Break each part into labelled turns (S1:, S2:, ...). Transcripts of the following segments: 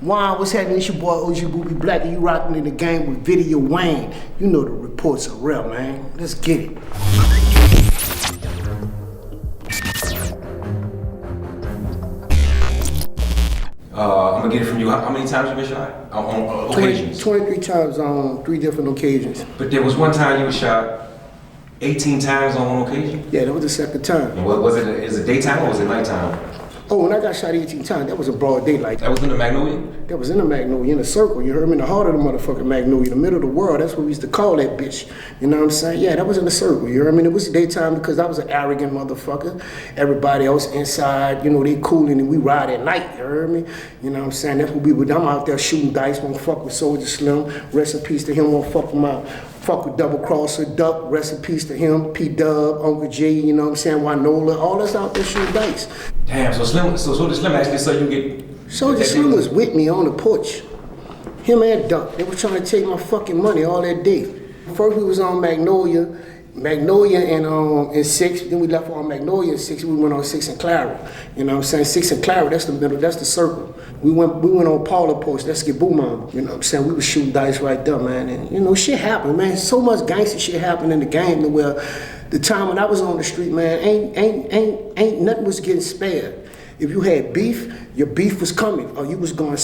S1: Juan, what's happening? It's your boy OG Boobie Black, and you rocking in the game with Video Wayne. You know the reports are real, man. Let's get it.
S2: I'm gonna get it from you. How many times you been shot? On occasions?
S1: 23 times on 3 different occasions.
S2: But there was one time you were shot 18 times on one occasion?
S1: Yeah, that was the second time.
S2: And what was it? Is it daytime or was it nighttime?
S1: Oh, when I got shot 18 times, that was a broad daylight.
S2: That was in the Magnolia?
S1: That was in the Magnolia, in a circle. You heard me? In the heart of the motherfucking Magnolia, the middle of the world. That's what we used to call that bitch. You know what I'm saying? Yeah, that was in the circle. You heard me? It was daytime because I was an arrogant motherfucker. Everybody else inside, you know, they cooling and we ride at night. You heard me? You know what I'm saying? That's what we would. I'm out there shooting dice. Won't fuck with Soldier Slim. Rest in peace to him. Won't fuck with my. Fuck with Double Crosser, Duck, rest in peace to him, P-Dub, Uncle J, you know what I'm saying, Magnolia, all us out there shooting dice.
S2: Damn, so Soldier Slim actually saw you get...
S1: Soldier Slim was with me on the porch. Him and Duck, they were trying to take my fucking money all that day. First we was on Magnolia and 6, then we left on Magnolia and 6, we went on 6 and Clara. You know what I'm saying, 6 and Clara, that's the middle, that's the circle. We went on Paula Post, that's Get Boo Mom. You know what I'm saying, we was shooting dice right there, man. And you know, shit happened, man. So much gangster shit happened in the game to where the time when I was on the street, man, ain't nothing was getting spared. If you had beef, your beef was coming, or you was gonna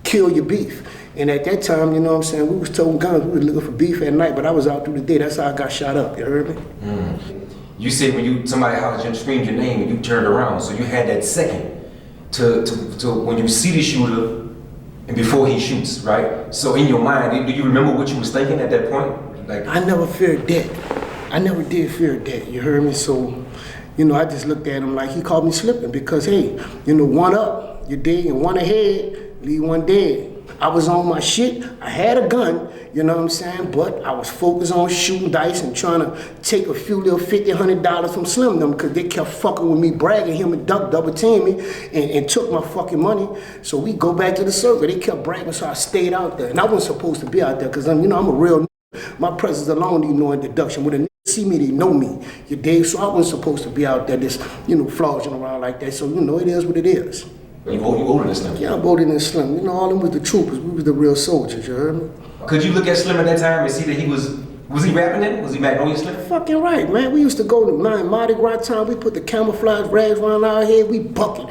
S1: kill your beef. And at that time, you know what I'm saying, we was toting guns, we was looking for beef at night, but I was out through the day. That's how I got shot up, you heard me?
S2: You said when somebody hollered and screamed your name and you turned around, so you had that second to when you see the shooter and before he shoots, right? So in your mind, do you remember what you was thinking at that point? Like,
S1: I never feared death. I never did fear death, you heard me? So, you know, I just looked at him like he caught me slipping because, hey, you know, one up, you dig, and one ahead, leave one dead. I was on my shit, I had a gun, you know what I'm saying, but I was focused on shooting dice and trying to take a few little $50, $100 from Slim them because they kept fucking with me, bragging, him and Duck double teamed me and took my fucking money. So we go back to the circle, they kept bragging, so I stayed out there. And I wasn't supposed to be out there because I'm a real my presence alone need no introduction. When a nigga see me, they know me, you dig? So I wasn't supposed to be out there just, you know, flogging around like that. So, you know, it is what it is.
S2: You older than Slim?
S1: Yeah, I'm older than Slim. You know, all them was the troopers. We was the real soldiers, you heard me?
S2: Could you look at Slim at that time and see that he was he rapping then? Was he Magnolia Slim?
S1: Fucking right, man. We used to go to Mardi Gras time. We put the camouflage rags around our head. We bucking.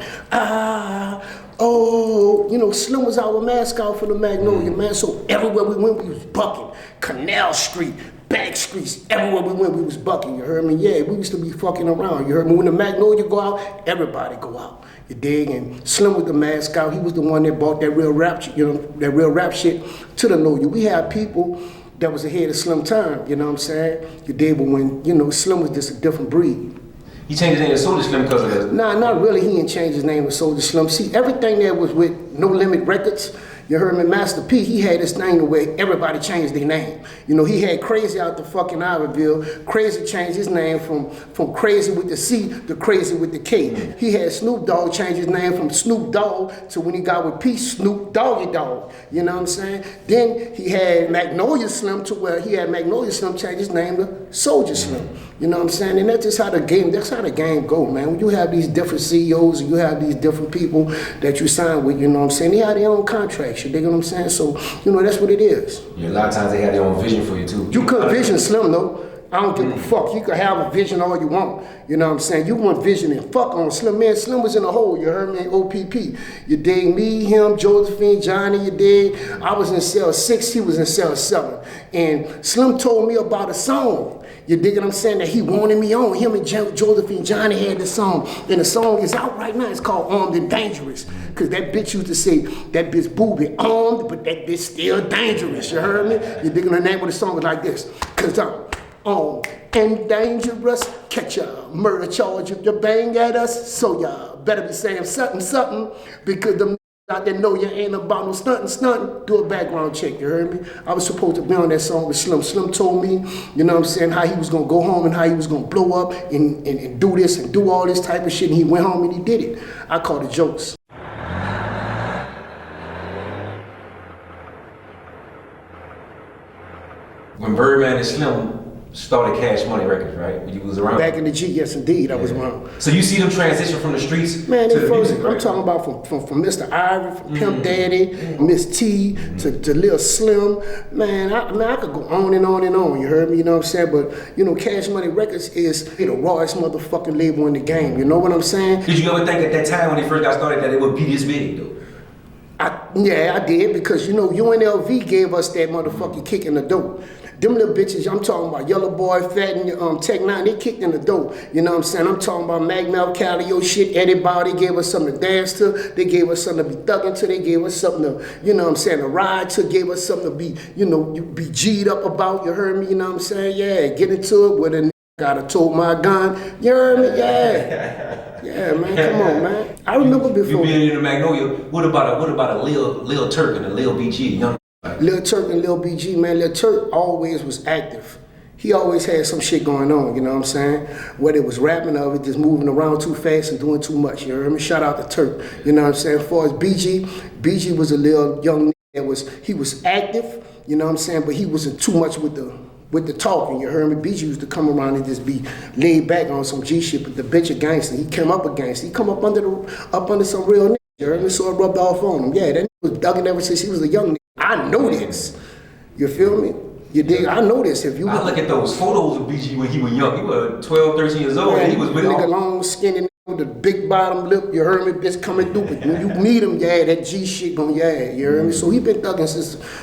S1: You know, Slim was our mascot for the Magnolia, man. So everywhere we went, we was bucking. Canal Street, back streets, everywhere we went, we was bucking, you heard me? Yeah, we used to be fucking around, you heard me? When the Magnolia go out, everybody go out. You dig? And Slim was the mascot. He was the one that brought that real rap, you know, that real rap shit to the Nolia. We had people that was ahead of Slim time, you know what I'm saying? You dig? But when, you know, Slim was just a different breed.
S2: He changed his name to Soldier Slim because of that?
S1: Nah, not really. He didn't change his name to Soldier Slim. See, everything that was with No Limit Records, you heard me, Master P, he had this thing where everybody changed their name. You know, he had Crazy out the fucking Ivyville. Crazy changed his name from Crazy with the C to Crazy with the K. He had Snoop Dogg change his name from Snoop Dogg to when he got with P, Snoop Doggy Dogg. You know what I'm saying? Then he had Magnolia Slim to where he had Magnolia Slim change his name to Soldier Slim. You know what I'm saying? And that's just how the game go, man. When you have these different CEOs and you have these different people that you sign with, you know what I'm saying? They have their own contracts, you dig what I'm saying? So, you know, that's what it is.
S2: Yeah, a lot of times they have their own vision for you too.
S1: You could vision Slim though. I don't give a fuck. You could have a vision all you want. You know what I'm saying? You want vision and fuck on Slim. Man, Slim was in a hole, you heard me? OPP. You dig? Me, him, Josephine, Johnny, you dig? I was in cell 6, he was in cell 7. And Slim told me about a song. You dig what I'm saying? That he wanted me on. Him and Josephine Johnny had the song. And the song is out right now. It's called Armed and Dangerous. Because that bitch used to say, that bitch Boobie armed, but that bitch still dangerous. You heard me? You dig? The name of the song is like this. Because I'm armed and dangerous. Catch a murder charge if you bang at us. So y'all better be saying something. Because the out there know you ain't about no stunting, do a background check, you heard me? I was supposed to be on that song with Slim. Slim told me, you know what I'm saying, how he was gonna go home and how he was gonna blow up and do this and do all this type of shit, and he went home and he did it. I called it jokes.
S2: When Birdman and Slim started Cash Money Records, right? When you was around.
S1: Back in the G, yes indeed, I was around.
S2: So you see them transition from the streets
S1: man,
S2: to the
S1: first,
S2: music, right?
S1: I'm talking about from Mr. Ivory, from Pimp Daddy, Miss T, to Lil Slim. Man, I could go on and on and on, you heard me, you know what I'm saying? But, you know, Cash Money Records is the rawest motherfucking label in the game, you know what I'm saying?
S2: Did you ever think at that time when they first got started that it would be this big, though?
S1: Yeah, I did, because, you know, UNLV gave us that motherfucking kick in the door. Them little bitches, I'm talking about Yellow Boy, Fat, and Tech 9, they kicked in the door. You know what I'm saying? I'm talking about Magnolia, Calio shit, Eddie Ball, they gave us something to dance to, they gave us something to be thugging to, they gave us something to, you know what I'm saying, to ride to, gave us something to be, you know, be G'd up about, you heard me, you know what I'm saying? Yeah, get into it with a gotta told my gun, you heard me? Yeah. Yeah, man, come on, man. I remember before.
S2: You being in the Magnolia, what about a Lil Turk and a Lil BG, young?
S1: Lil Turk and Lil BG, man, Lil Turk always was active. He always had some shit going on, you know what I'm saying? Whether it was rapping or it just moving around too fast and doing too much, you heard me? Shout out to Turk, you know what I'm saying? As far as BG was a little young nigga he was active, you know what I'm saying? But he wasn't too much with the talking, you heard me? BG used to come around and just be laid back on some G shit, but the bitch a gangster, he came up a gangster. He come up under some real nigga, you heard me? So it rubbed off on him. Yeah, that nigga was dugging ever since he was a young nigga. I know this. You feel me? You dig? I know this. If you
S2: I look at those photos of BG when he was young. He was 12, 13 years old,
S1: man,
S2: and he was with
S1: nigga long, skinny, with the big bottom lip, you heard me? Bitch coming through. But when you meet him, yeah, that G shit gon' yeah, you heard me? So he been thugging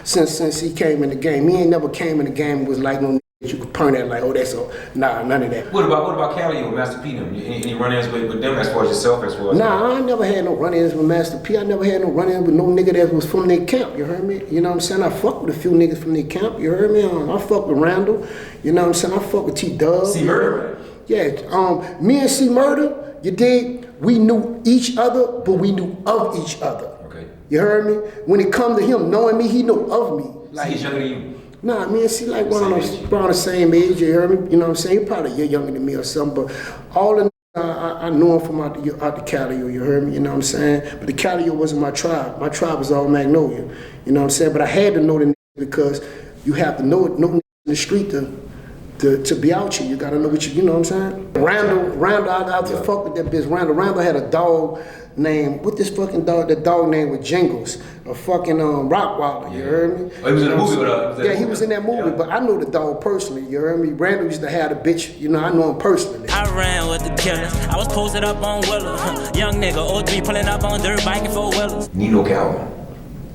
S1: since he came in the game. He ain't never came in the game and was like no nigga you could point at like, oh, that's a nah, none of that.
S2: What about Cali or Master P them? Any run-ins with them as far as yourself as well?
S1: Nah, I never had no run-ins with Master P. I never had no run-ins with no nigga that was from their camp, you heard me? You know what I'm saying? I fuck with a few niggas from their camp, you heard me? I fuck with Randall, you know what I'm saying? I fuck with T-Dub.
S2: C Murder?
S1: Yeah, me and C Murder, you dig? We knew each other, but we knew of each other.
S2: Okay.
S1: You heard me? When it come to him knowing me, he know of me.
S2: Like, he's younger than you?
S1: Nah, me and C like around the same age, you heard me? You know what I'm saying? He probably a year younger than me or something, but all the I knew him from out the Calio, you heard me? You know what I'm saying? But the Calio wasn't my tribe. My tribe was all Magnolia. You know what I'm saying? But I had to know the because you have to know in the street to be out here. You gotta know what you know what I'm saying? Randall, I just fuck with that bitch. Randall had a dog named, what this fucking dog, the dog name was Jingles, a fucking Rottweiler, you heard me?
S2: Oh, he was in the movie with us?
S1: Yeah, he was in that movie, but I know the dog personally, you heard me? Randall used to have the bitch, you know, I know him personally.
S3: I ran with the killers, I was posted up on Willow, young nigga, OG pulling up on dirt bike and 4-wheelers.
S2: Nino Calvin.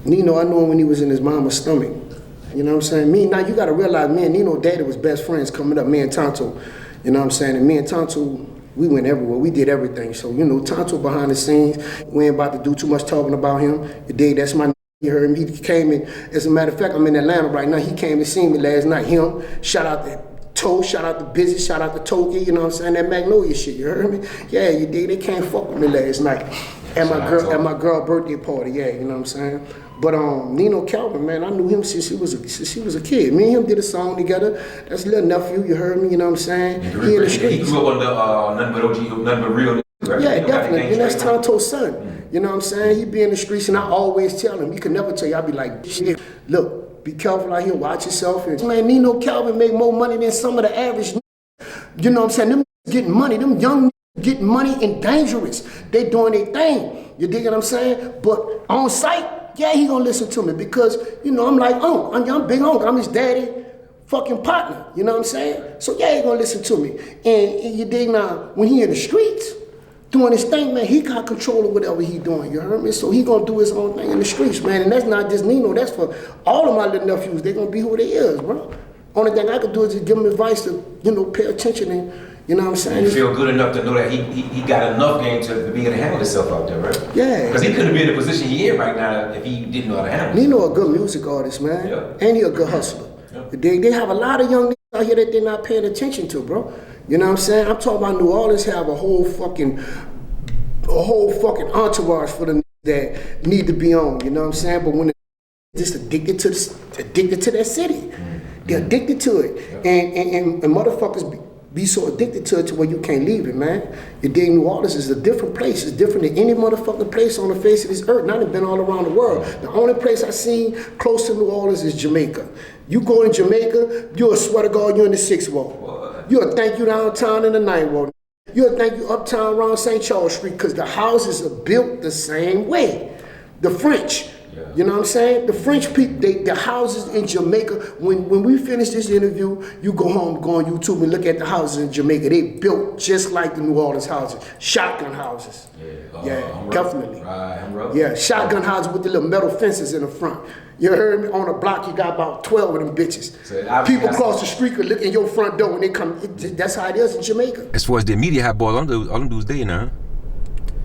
S1: Nino, I knew him when he was in his mama's stomach. You know what I'm saying? Now you gotta realize me and Nino daddy was best friends coming up, me and Tonto. You know what I'm saying? And me and Tonto, we went everywhere. We did everything. So, you know, Tonto behind the scenes, we ain't about to do too much talking about him. You dig? That's my nigga. You heard him. He came in. As a matter of fact, I'm in Atlanta right now. He came and seen me last night. Him, shout out to Toe, shout out to Busy, shout out to Toki, you know what I'm saying? That Magnolia shit, you heard me? Yeah, you dig? They can't fuck with me last night. At my girl birthday party, yeah, you know what I'm saying? But Nino Calvin, man, I knew him since he was a kid. Me and him did a song together. That's a little nephew, you heard me, you know what I'm saying? He in the streets.
S2: He grew up on nothing but OG, nothing but real. Right?
S1: Yeah, definitely. And that's Tonto's son. You know what I'm saying? He be in the streets, and I always tell him, you can never tell you, I be like, shit, look, be careful out here, watch yourself. And man, Nino Calvin make more money than some of the average. You know what I'm saying? Them getting money, them young getting money and dangerous. They doing their thing. You dig what I'm saying? But on site, yeah, he gonna listen to me because, you know, I'm like, I'm big uncle, I'm his daddy fucking partner, you know what I'm saying? So yeah, he gonna listen to me. And you dig now, when he in the streets, doing his thing, man, he got control of whatever he doing, you heard me? So he gonna do his own thing in the streets, man. And that's not just Nino, that's for all of my little nephews. They gonna be who they is, bro. Only thing I could do is just give them advice to, you know, pay attention and, you know what I'm saying?
S2: You feel good enough to know that he got enough game to be able to handle himself out there, right?
S1: Yeah.
S2: Because he couldn't be in the position he in right now if he didn't know how to handle himself.
S1: Nino a good music artist, man. Yeah. And he a good hustler. Yeah. They have a lot of young niggas out here that they're not paying attention to, bro. You know what I'm saying? I'm talking about New Orleans have a whole fucking entourage for the niggas that need to be on, you know what I'm saying? But when they're just addicted to that city. They're addicted to it. Yeah. And motherfuckers be so addicted to it to where you can't leave it, man. You dig? New Orleans is a different place. It's different than any motherfucking place on the face of this earth. And I've been all around the world. The only place I seen close to New Orleans is Jamaica. You go in Jamaica, you'll swear to God you're in the 6th wall. You'll think you downtown in the 9th wall. You'll think you uptown around St. Charles Street because the houses are built the same way. The French. You know what I'm saying? The French people, the houses in Jamaica, when we finish this interview, you go home, go on YouTube and look at the houses in Jamaica. They built just like the New Orleans houses. Shotgun houses. Yeah, definitely. Yeah, shotgun houses with the little metal fences in the front. You heard me? On a block, you got about 12 of them bitches. So people cross the street could look in your front door when they come. That's how it is in Jamaica.
S2: As far as the media hot boys, all them dudes there now.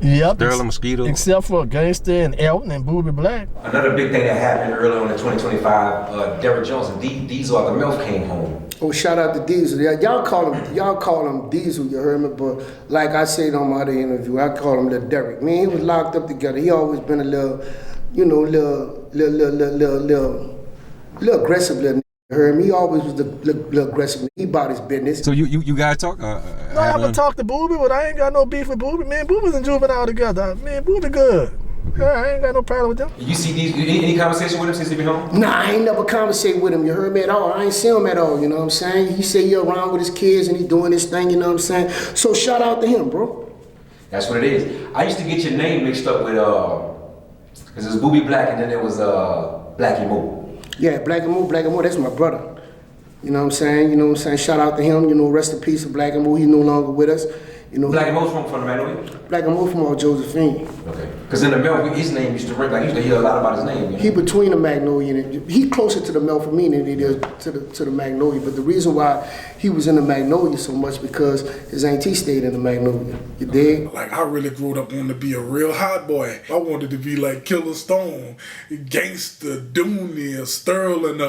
S4: Yep.
S2: Sterling Mosquito.
S4: Except for Gangsta and Elton and Boobie Black.
S2: Another big thing that happened early on in 2025, Derrick Jones and Diesel out the mouth came home.
S1: Oh, shout out to Diesel. Y'all call him Diesel, you heard me? But like I said on my other interview, I call him Lil Derrick. Man, he was locked up together. He always been a little, you know, little aggressive little. You heard me? He always was the aggressive. He about his business.
S2: So you guys talk?
S4: No, I haven't talked to Boobie, but I ain't got no beef with Boobie. Man, Boobie's and Juvenile together. Man, Boobie good. Yeah, I ain't got no problem with them.
S2: You see any conversation with him since he been home?
S1: Nah, I ain't never conversated with him. You heard me at all. I ain't seen him at all. You know what I'm saying? He say he around with his kids and he doing this thing. You know what I'm saying? So shout out to him, bro.
S2: That's what it is. I used to get your name mixed up with because it was Boobie Black and then there was Blackie Mo.
S1: Yeah, Black and Mo, that's my brother. You know what I'm saying? Shout out to him, you know, rest in peace of Black and Mo. He's no longer with us. You know,
S2: Black and Mo's from the Magnolia?
S1: Black and Mo from all Josephine.
S2: Okay. Because in the Mel, his name used to ring, I used to hear a lot about his name. You know?
S1: He between the Magnolia and he closer to the Mel for me than he is to the Magnolia. But the reason why he was in the Magnolia so much because his auntie stayed in the Magnolia. You dig?
S5: Like I really grew up wanting to be a real hot boy. I wanted to be like Killer Stone, Gangsta, Dooney, Sterling,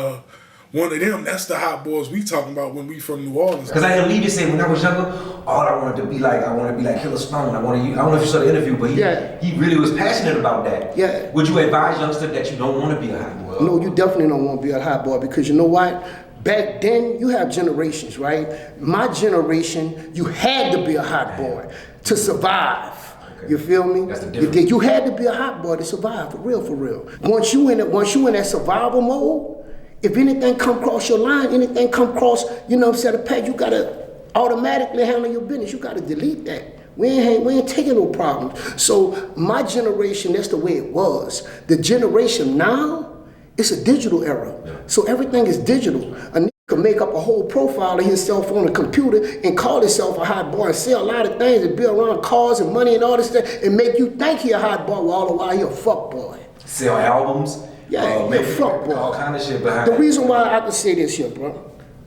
S5: one of them. That's the hot boys we talking about when we from New Orleans.
S2: Because I believe you said when I was younger, all I wanted to be like, I want to be like Killer Stone. I don't know if you saw the interview, but he really was passionate about that.
S1: Yeah.
S2: Would you advise youngsters that you don't want to be a hot boy?
S1: No, you definitely don't want to be a hot boy because you know what? Back then, you have generations, right? My generation, you had to be a hot boy to survive. Okay. You feel me?
S2: That's the difference.
S1: You had to be a hot boy to survive, for real, for real. Once you in that survival mode, if anything come across your line, anything come across, you know what I'm saying, the page, you gotta automatically handle your business. You gotta delete that. We ain't taking no problems. So my generation, that's the way it was. The generation now, it's a digital era. So everything is digital. A nigga can make up a whole profile of himself on a computer and call himself a hot boy and sell a lot of things and build around cars and money and all this stuff and make you think he a hot boy while all the while he a fuck boy.
S2: Sell albums.
S1: Yeah,
S2: make
S1: fuck boy.
S2: All kind of shit behind
S1: the reason why I can say this here, bro,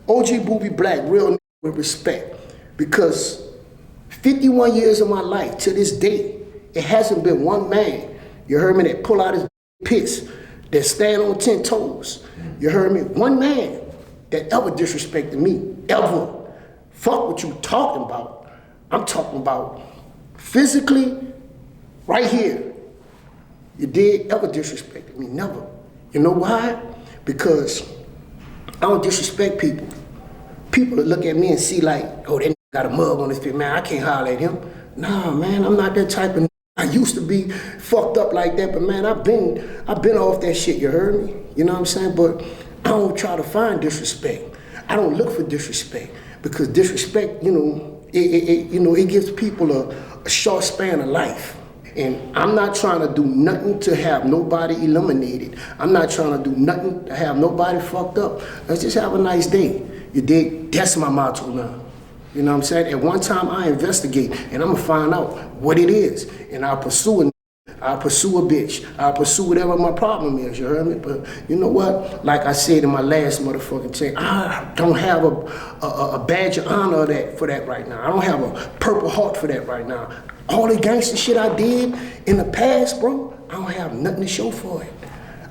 S1: OG Boobie Black, real with respect, because 51 years of my life to this day, it hasn't been one man, you heard me, that pull out his piss, that stand on 10 toes, you heard me, one man that ever disrespected me, ever. Fuck what you talking about. I'm talking about physically, right here. You did ever disrespected me, never. You know why? Because I don't disrespect people. People that look at me and see like, oh, that got a mug on his face, man, I can't holler at him. Nah, man, I'm not that type of. I used to be fucked up like that, but man, I've been off that shit, you heard me? You know what I'm saying? But I don't try to find disrespect. I don't look for disrespect because disrespect, it gives people a short span of life. And I'm not trying to do nothing to have nobody eliminated. I'm not trying to do nothing to have nobody fucked up. Let's just have a nice day. You dig? That's my motto now. You know what I'm saying? At one time, I investigate, and I'm gonna find out what it is, and I'll pursue a bitch. I'll pursue whatever my problem is, you heard me? But you know what? Like I said in my last motherfucking thing, I don't have a badge of honor for that right now. I don't have a Purple Heart for that right now. All the gangster shit I did in the past, bro, I don't have nothing to show for it.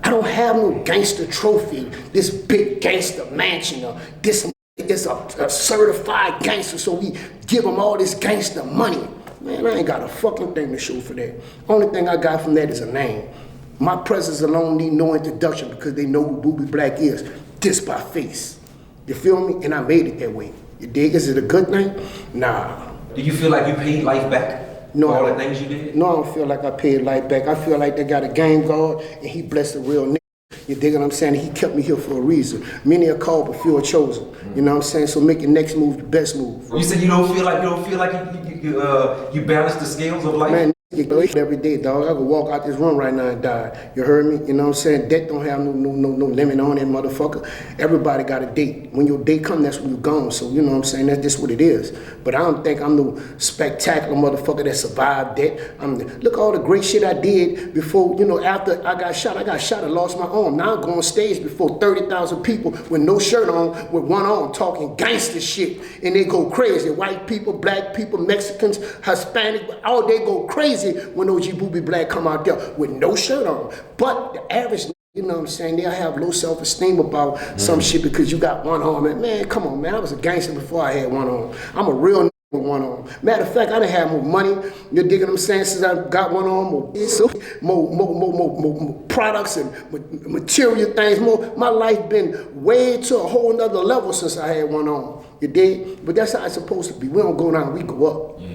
S1: I don't have no gangster trophy, this big gangster mansion, or this is a certified gangster, so we give them all this gangster money. Man, I ain't got a fucking thing to show for that. Only thing I got from that is a name. My presence alone need no introduction because they know who Boobie Black is, just by face. You feel me? And I made it that way. You dig? Is it a good thing? Nah.
S2: Do you feel like you paid life back
S1: No,
S2: for all
S1: I
S2: the
S1: don't.
S2: things you did?
S1: No, I don't feel like I paid life back. I feel like they got a game guard and he blessed a real nigga. You dig what I'm saying? He kept me here for a reason. Many are called, but few are chosen. You know what I'm saying? So make your next move the best move.
S2: You said you don't feel like you balance the scales of life.
S1: Man, you go every day, dog. I could walk out this room right now and die. You heard me? You know what I'm saying? Death don't have no limit on it, motherfucker. Everybody got a date. When your date come, that's when you gone. So you know what I'm saying? That's just what it is. But I don't think I'm no spectacular motherfucker that survived that. Look all the great shit I did before, you know, after I got shot. I lost my arm. Now I'm going on stage before 30,000 people with no shirt on, with one arm, talking gangster shit. And they go crazy. White people, black people, Mexicans, Hispanic, all they go crazy when OG Boobie Black come out there with no shirt on. But the average, you know what I'm saying, they'll have low self-esteem about some shit because you got one arm. And man, come on, man, I was a gangster before I had one arm. I'm a real nigga with one arm. Matter of fact, I done had more money, you dig what I'm saying, since I got one arm, more products and material things, my life been way to a whole nother level since I had one arm, you dig? But that's how it's supposed to be. We don't go down, we go up.
S2: Yeah.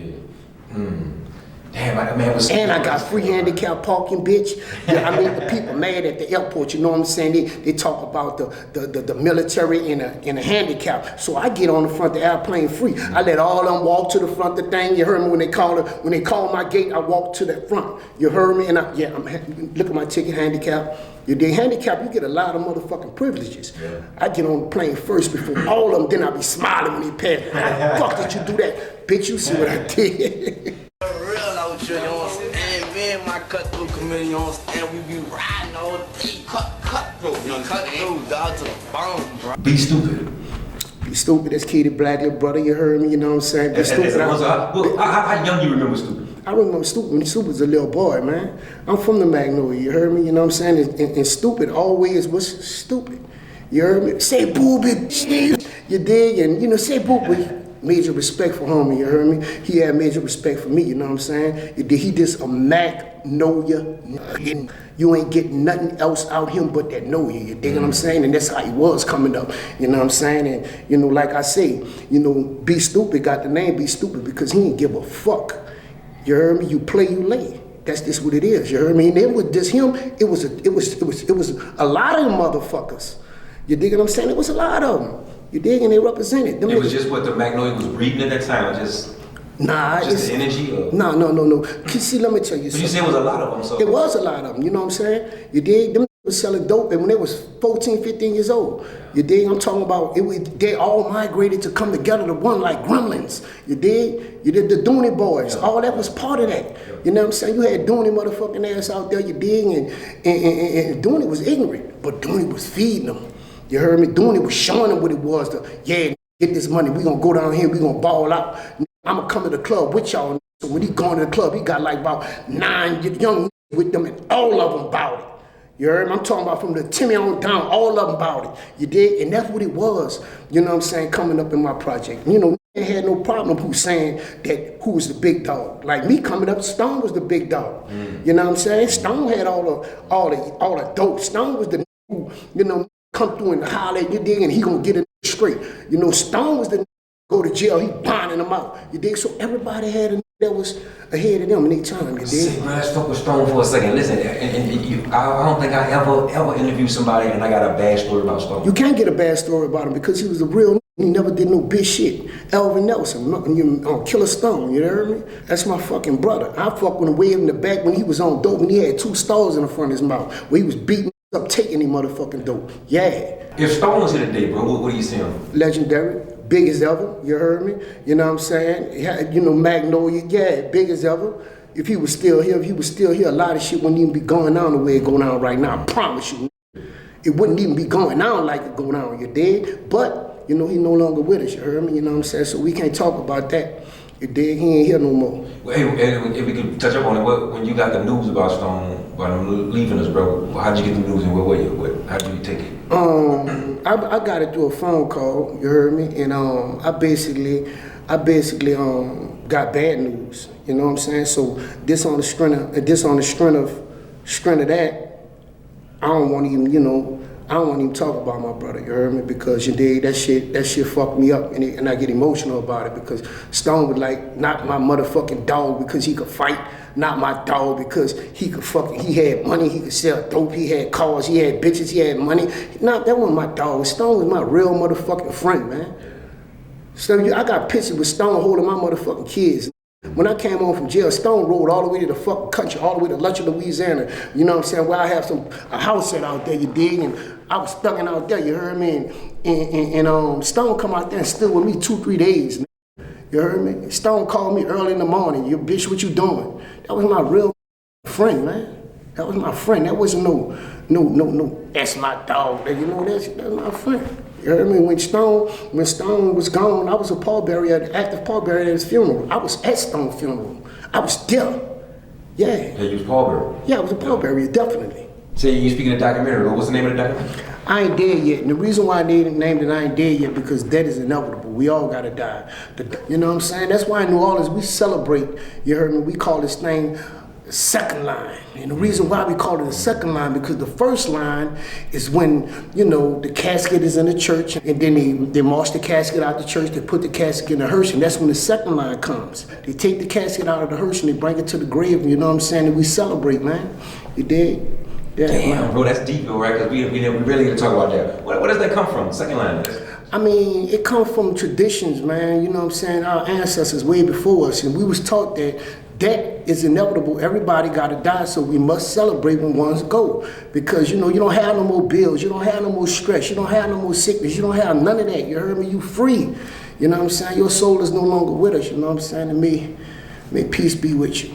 S2: Damn, man was.
S1: And I got free handicap parking, bitch. Yeah, I mean, the people mad at the airport, you know what I'm saying? They talk about the military and a handicap. So I get on the front of the airplane free. I let all of them walk to the front of the thing. You heard me when they call my gate, I walk to that front. You heard me? And look at my ticket, handicap. You dig handicap, you get a lot of motherfucking privileges. Yeah. I get on the plane first before all of them, then I be smiling when they pass. How the fuck did you do that? Bitch, you see what I did.
S6: You know what I'm saying? Me and my cut through committee, you know what I'm saying? We be riding all day, cut through, cut through, dog, to the bone, bro.
S2: Be stupid.
S1: Be stupid, that's Katie Black, little brother, you heard me, you know what I'm saying? Be stupid.
S2: How young you remember stupid?
S1: I remember stupid when stupid was a little boy, man. I'm from the Magnolia, you heard me, you know what I'm saying? And stupid always was stupid. You heard me? Say boobie, you dig? And, you know, say boobie. Major respect for homie, you heard me? He had major respect for me, you know what I'm saying? He just a Magnolia. You ain't getting nothing else out him but that know you dig what I'm saying? And that's how he was coming up, you know what I'm saying? And, you know, like I say, you know, Be Stupid got the name Be Stupid because he ain't give a fuck. You heard me? You play, you lay. That's just what it is, you heard me? And it was just him, it was a lot of them motherfuckers. You dig what I'm saying? It was a lot of them. You dig? And they represented.
S2: It was just what the Magnolia was breeding at that time, just the energy? Or?
S1: No. See, let me tell you something.
S2: But you said it was a lot of them, so.
S1: It was a lot of them, you know what I'm saying? You dig? Them was selling dope and when they was 14, 15 years old. You dig? I'm talking about, they all migrated to come together to one like gremlins. You dig? You did the Dooney Boys. Yeah. All that was part of that. Yeah. You know what I'm saying? You had Dooney motherfucking ass out there, you dig? And Dooney was ignorant, but Dooney was feeding them. You heard me? Dooney was showing them what it was to, get this money. We gonna go down here, we gonna ball out. I'm gonna come to the club with y'all. So when he going to the club, he got like about 9 young with them and all of them about it. You heard me? I'm talking about from the Timmy on down, all of them about it. You did? And that's what it was, you know what I'm saying, coming up in my project. You know, I had no problem who's saying that who was the big dog. Like me coming up, Stone was the big dog. You know what I'm saying? Stone had all the dope. Stone was the who, you know, come through and holler at you dig, and he gonna get it straight. You know, Stone was the go to jail, he bonding them out. You dig? So everybody had a that was ahead of them in their time. You dig?
S2: Let's talk with Stone for a second. Listen, I don't think I ever interviewed somebody and I got a bad story about Stone.
S1: You can't get a bad story about him because he was a real. He never did no bitch shit. Elvin Nelson, Killer Stone, you heard me? That's my fucking brother. I fucked with him way in the back when he was on dope and he had 2 stars in the front of his mouth where he was beating up taking him motherfucking dope. Yeah.
S2: If Stone was here today, bro, what do you see him?
S1: Legendary, big as ever, you heard me? You know what I'm saying? You know, Magnolia, yeah, big as ever. If he was still here, a lot of shit wouldn't even be going on the way it going on right now. I promise you. It wouldn't even be going on like it going on, you dig? But, you know, he no longer with us, you heard me? You know what I'm saying? So we can't talk about that. You dig? He ain't here no more.
S2: Well, hey, if we could touch up on it, when you got the news about Stone, about him leaving us, bro, how'd you get the news and where were you? How'd you take it?
S1: I got it through a phone call, you heard me? And I basically got bad news, you know what I'm saying? So this on the strength of that, I don't want to even, you know, I don't want to even talk about my brother, you heard me? Because you dig, that shit fucked me up, and I get emotional about it because Stone was like, not my motherfucking dog because he could fight, not my dog because he had money, he could sell dope, he had cars, he had bitches, he had money. Nah, that wasn't my dog. Stone was my real motherfucking friend, man. So I got pictures with Stone holding my motherfucking kids. When I came home from jail, Stone rode all the way to the fucking country, all the way to Lutcher, Louisiana. You know what I'm saying? Where I have a house set out there, you dig? And I was stuck out there, you heard me? And Stone come out there and stood with me 2-3 days. You heard me? Stone called me early in the morning. You bitch, what you doing? That was my real friend, man. That was my friend. That wasn't no, that's my dog. You know, that's my friend. You heard me? When Stone was gone, I was a pallbearer, active pallbearer at his funeral. I was at Stone's funeral. I was there. Yeah.
S2: Yeah, you was pallbearer?
S1: Yeah, I was a pallbearer, definitely.
S2: So you speaking of documentary, what's the name of the documentary?
S1: I ain't dead yet. And the reason why I named it I ain't dead yet because death is inevitable. We all gotta die. You know what I'm saying? That's why in New Orleans we celebrate, you heard me, we call this thing second line. And the reason why we call it the second line because the first line is when, you know, the casket is in the church and then they march the casket out the church, they put the casket in the hearse, and that's when the second line comes. They take the casket out of the hearse and they bring it to the grave, you know what I'm saying, and we celebrate, man. You dig? Yeah,
S2: damn,
S1: man.
S2: bro, that's deep though, right? Because we really need to talk about that. Where does that come from, second line?
S1: I mean, it comes from traditions, man, you know what I'm saying? Our ancestors way before us, and we was taught that death is inevitable. Everybody got to die, so we must celebrate when ones go. Because, you know, you don't have no more bills, you don't have no more stress, you don't have no more sickness, you don't have none of that, you heard me? You free, you know what I'm saying? Your soul is no longer with us, you know what I'm saying? And may peace be with you.